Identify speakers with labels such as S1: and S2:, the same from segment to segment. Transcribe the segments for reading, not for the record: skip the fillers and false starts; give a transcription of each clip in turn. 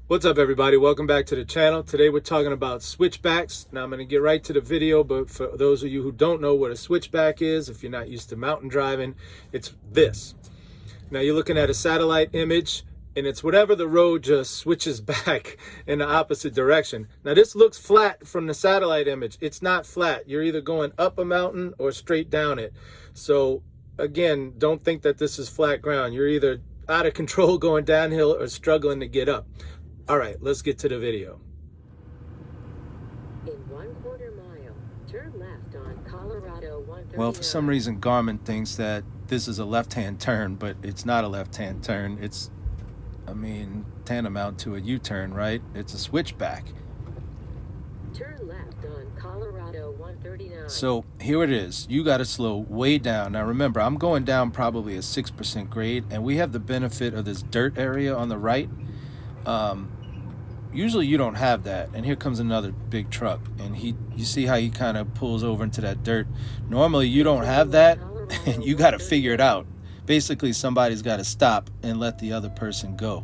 S1: What's up, everybody? Welcome back to the channel. Today we're talking about switchbacks. Now I'm going to get right to the video, but for those of you who don't know what a switchback is, if you're not used to mountain driving, it's this. Now you're looking at a satellite image, and it's whatever the road just switches back in the opposite direction. Now this looks flat from the satellite image. It's not flat. You're either going up a mountain or straight down it. So again, don't think that this is flat ground. You're either out of control going downhill or struggling to get up. All right, let's get to the video.
S2: In 1/4 mile, turn left on Colorado 139.
S1: Well, for some reason, Garmin thinks that this is a left-hand turn, but it's not a left-hand turn. It's, tantamount to a U-turn, right? It's a switchback.
S2: Turn left on Colorado 139.
S1: So here it is. You got to slow way down. Now remember, I'm going down probably a 6% grade, and we have the benefit of this dirt area on the right. Usually you don't have that, and here comes another big truck, and you see how he kind of pulls over into that dirt. Normally you don't have that, and you got to figure it out. Basically somebody's got to stop and let the other person go.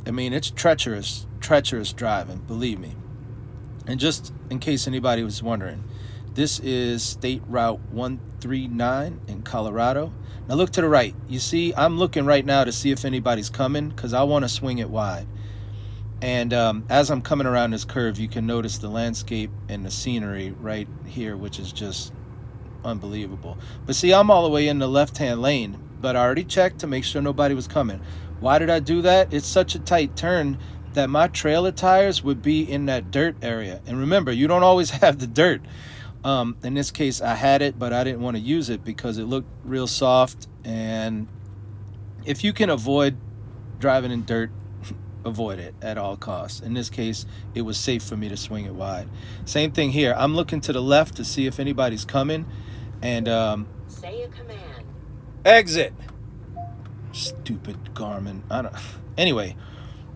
S1: It's treacherous driving, believe me. And just in case anybody was wondering, this is State Route 139 in Colorado. Now look to the right. You see, I'm looking right now to see if anybody's coming because I want to swing it wide. And as I'm coming around this curve, you can notice the landscape and the scenery right here, which is just unbelievable. But see, I'm all the way in the left-hand lane, but I already checked to make sure nobody was coming. Why did I do that? It's such a tight turn that my trailer tires would be in that dirt area. And remember, you don't always have the dirt. In this case, I had it, but I didn't want to use it because it looked real soft. And if you can avoid driving in dirt, avoid it at all costs. In this case, it was safe for me to swing it wide. Same thing here. I'm looking to the left to see if anybody's coming. And
S2: say a command.
S1: Exit. Stupid Garmin. Anyway,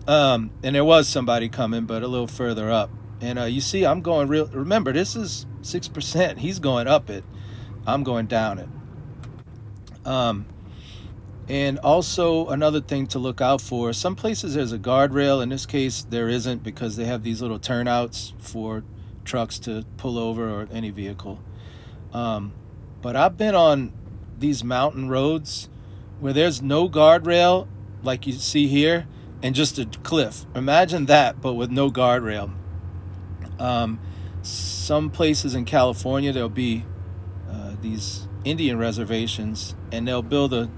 S1: and there was somebody coming, but a little further up. And you see, I'm going real. Remember, this is 6%. He's going up it. I'm going down it. And also another thing to look out for, some places there's a guardrail. In this case, there isn't because they have these little turnouts for trucks to pull over or any vehicle. But I've been on these mountain roads where there's no guardrail like you see here and just a cliff. Imagine that, but with no guardrail. Some places in California, there'll be these Indian reservations, and they'll build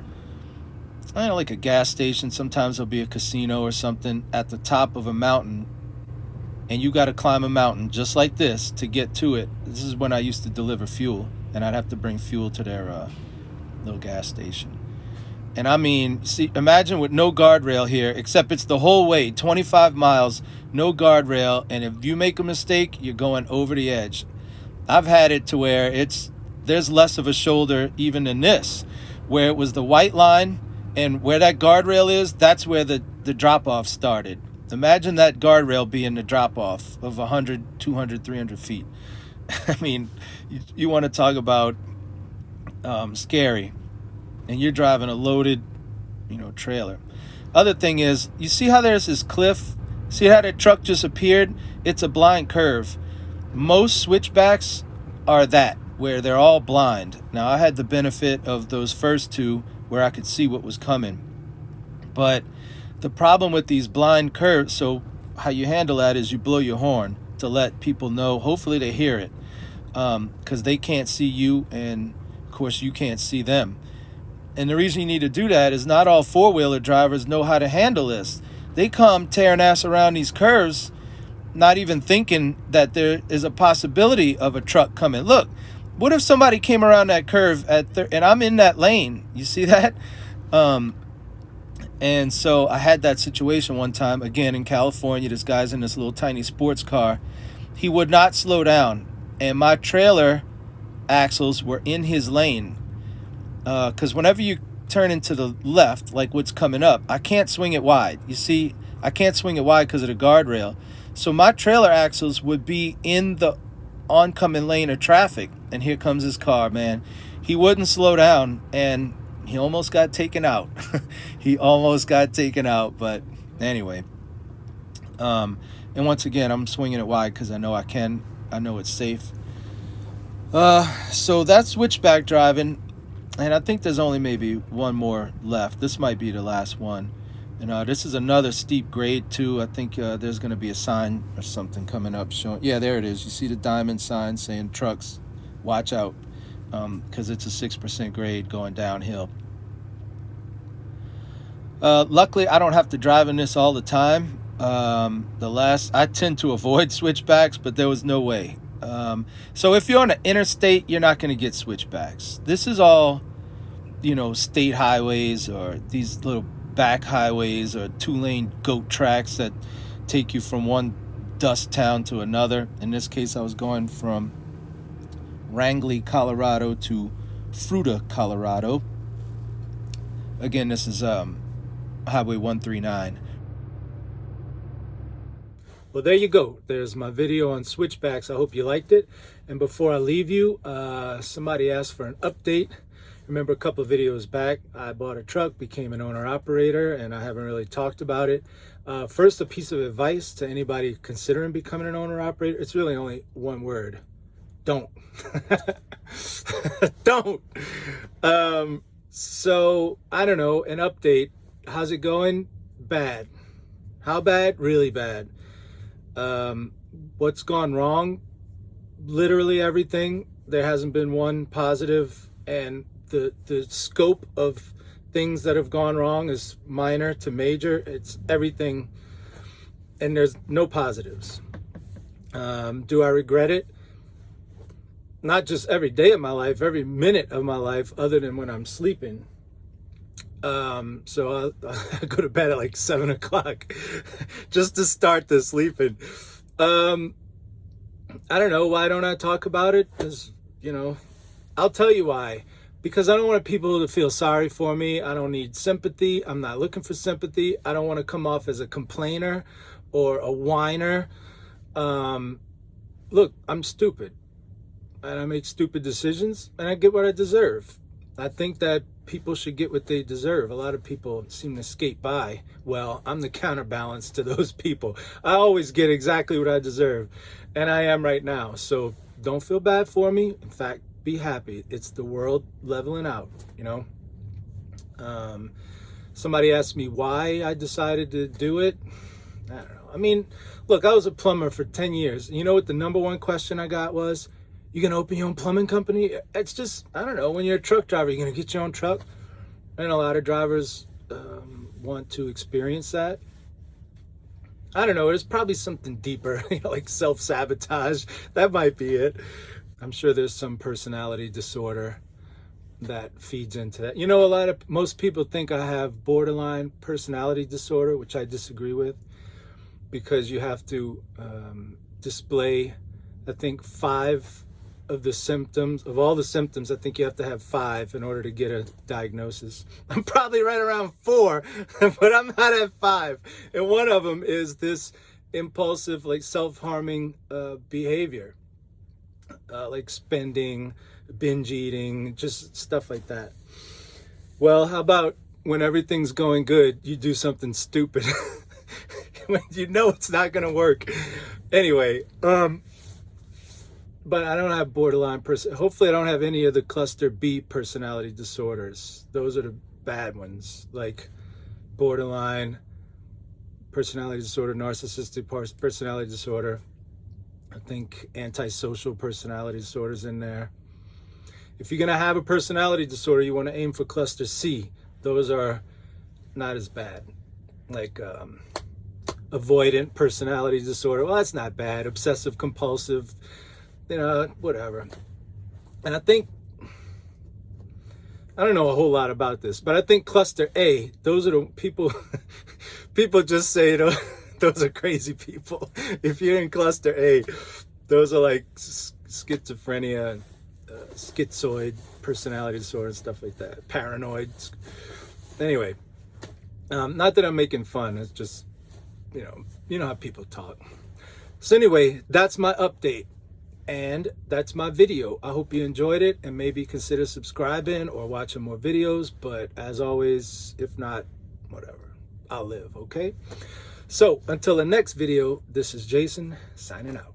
S1: like a gas station. Sometimes there'll be a casino or something at the top of a mountain, and you got to climb a mountain just like this to get to it. This is when I used to deliver fuel, and I'd have to bring fuel to their little gas station. And see, imagine with no guardrail here, except it's the whole way, 25 miles, no guardrail, and if you make a mistake, you're going over the edge. I've had it to where there's less of a shoulder even than this, where it was the white line, and where that guardrail is, that's where the drop-off started. Imagine that guardrail being the drop-off of 100, 200, 300 feet. You want to talk about scary. And you're driving a loaded, trailer. Other thing is, you see how there's this cliff? See how that truck just appeared? It's a blind curve. Most switchbacks are that, where they're all blind. Now, I had the benefit of those first two where I could see what was coming. But the problem with these blind curves, so how you handle that is you blow your horn to let people know. Hopefully they hear it, because they can't see you, and of course you can't see them. And the reason you need to do that is not all four-wheeler drivers know how to handle this. They come tearing ass around these curves, not even thinking that there is a possibility of a truck coming. Look, what if somebody came around that curve and I'm in that lane? You see that? And so I had that situation one time, again in California. This guy's in this little tiny sports car. He would not slow down, and my trailer axles were in his lane. Because whenever you turn into the left, like what's coming up, I can't swing it wide. You see, I can't swing it wide because of the guardrail. So my trailer axles would be in the oncoming lane of traffic. And here comes his car, man. He wouldn't slow down, and he almost got taken out. He almost got taken out, but Anyway, and once again, I'm swinging it wide because I know I can. I know it's safe. So that's switchback driving, and I think there's only maybe one more left. This might be the last one. And this is another steep grade too. I think there's going to be a sign or something coming up showing. Yeah, there it is. You see the diamond sign saying trucks, watch out, because it's a 6% grade going downhill. Luckily, I don't have to drive in this all the time. I tend to avoid switchbacks, but there was no way. So if you're on an interstate, you're not going to get switchbacks. This is all, state highways or these little back highways or 2-lane goat tracks that take you from one dust town to another. In this case, I was going from Wrangley, Colorado to Fruita, Colorado. Again, this is Highway 139. Well, there you go. There's my video on switchbacks. I hope you liked it. And before I leave you, somebody asked for an update. Remember a couple of videos back, I bought a truck, became an owner-operator, and I haven't really talked about it. First, a piece of advice to anybody considering becoming an owner-operator. It's really only one word. Don't. Don't. So, I don't know, an update. How's it going? Bad. How bad? Really bad. What's gone wrong? Literally everything. There hasn't been one positive, and the scope of things that have gone wrong is minor to major. It's everything, and there's no positives. Do I regret it? Not just every day of my life, every minute of my life, other than when I'm sleeping. So I go to bed at like 7 o'clock just to start the sleeping. I don't know. Why don't I talk about it? Because, I'll tell you why. Because I don't want people to feel sorry for me. I don't need sympathy. I'm not looking for sympathy. I don't want to come off as a complainer or a whiner. Look, I'm stupid. And I make stupid decisions, and I get what I deserve. I think that people should get what they deserve. A lot of people seem to skate by. Well, I'm the counterbalance to those people. I always get exactly what I deserve, and I am right now. So don't feel bad for me. In fact, be happy. It's the world leveling out, Somebody asked me why I decided to do it. I don't know. I mean, look, I was a plumber for 10 years. You know what the number one question I got was? You gonna open your own plumbing company? It's just, I don't know, when you're a truck driver, you're gonna get your own truck. And a lot of drivers want to experience that. I don't know, there's probably something deeper, like self-sabotage. That might be it. I'm sure there's some personality disorder that feeds into that. Most people think I have borderline personality disorder, which I disagree with, because you have to display, I think, 5 of the symptoms. Of all the symptoms, I think you have to have 5 in order to get a diagnosis. I'm probably right around 4, but I'm not at 5. And one of them is this impulsive, like self-harming behavior, like spending, binge eating, just stuff like that. Well, how about when everything's going good, you do something stupid when you know it's not going to work? Anyway, but I don't have borderline hopefully I don't have any of the cluster B personality disorders. Those are the bad ones, like borderline personality disorder, narcissistic personality disorder. I think antisocial personality disorders in there. If you're going to have a personality disorder, you want to aim for cluster C. Those are not as bad. Like avoidant personality disorder. Well, that's not bad. Obsessive compulsive, whatever. And I think, I don't know a whole lot about this, but I think cluster A, those are the people, people just say those are crazy people. If you're in cluster A, those are like schizophrenia, schizoid personality disorder, and stuff like that. Paranoid. Anyway, not that I'm making fun. It's just, you know how people talk. So anyway, that's my update. And that's my video. I hope you enjoyed it, and maybe consider subscribing or watching more videos. But as always, if not, whatever. I'll live, okay? So until the next video, this is Jason signing out.